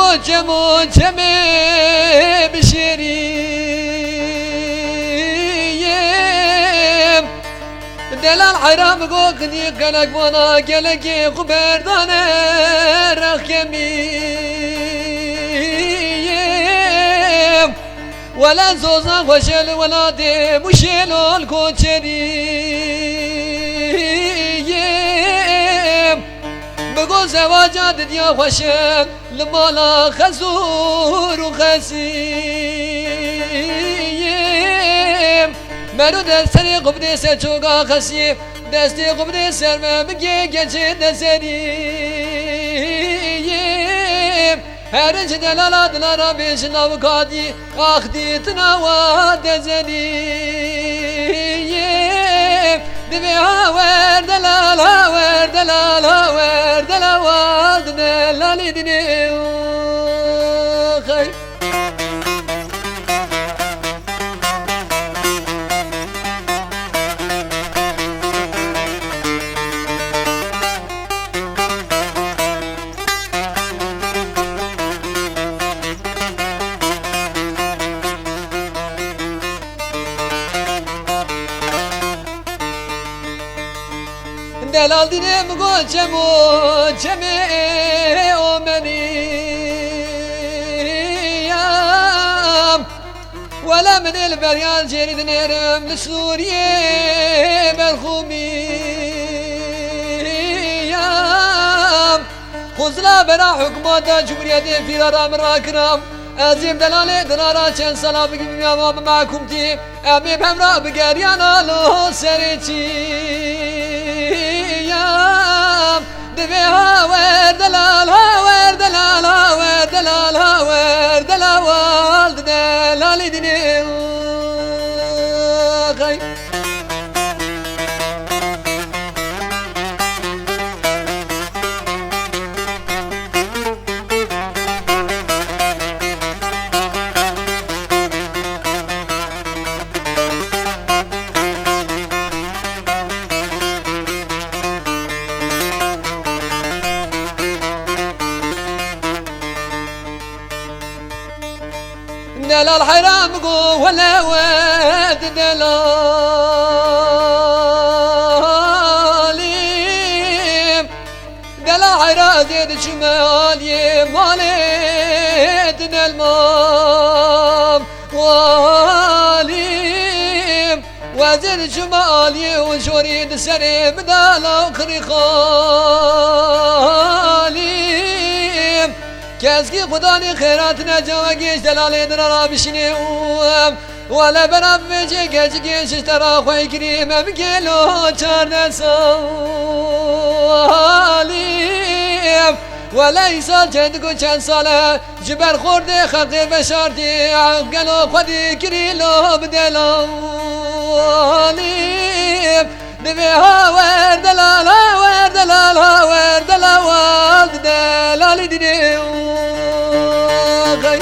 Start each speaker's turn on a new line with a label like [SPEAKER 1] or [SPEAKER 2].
[SPEAKER 1] مگوچه بشیریم دلال حرام گو قدی قلق وانا گلگی خبردانه رخمیم ولا زوزا وشل ولا دي مشيل الكوتشريم بقول زواجات ديا وشل لمالا خزور وخسيم مرو دستري قبدي سچوغا خسيم دستي قبدي سرم بگي گچي دسريم هرچ دلالات لارا بشنو کادی آخدی تنوا دزنیم دبی هاور دلال هاور دلال هاور دلال دلالی دنیو خی دلال دینم گوچم و چمه اومنیم ولا من البريال جريد نرم لسوريا بالخوميام خزلا برا حكومة جمهورية في رام راكرام أزيم دلالي درارا چند سالا بگیم یا معكم تي أمي بهمرا بگريانا لو سريتيام دبي هاور دلال هاور دلال هاور دلال هاور دلال والد دلالي ديني غي دلال حرام قو ولا واد دلالي دلال حرام زيد شمالي مالتنا المام واليم وزيد شمالي وشوريد سريم دلال خريخالي كازكي خداني خيرات نجاوكيش دلالي درارا بشنيوم ولا براب بيجي كازكيش اشترا خوي كريم بكيلو چارد ساليم ولا يسال جندكو چند ساله جبر خورده خلقي بشارتي عقلو خودي كريلو بدلاليم دبي هاور دلال هاور دلال هاور دلال والد دلالي دنيو غي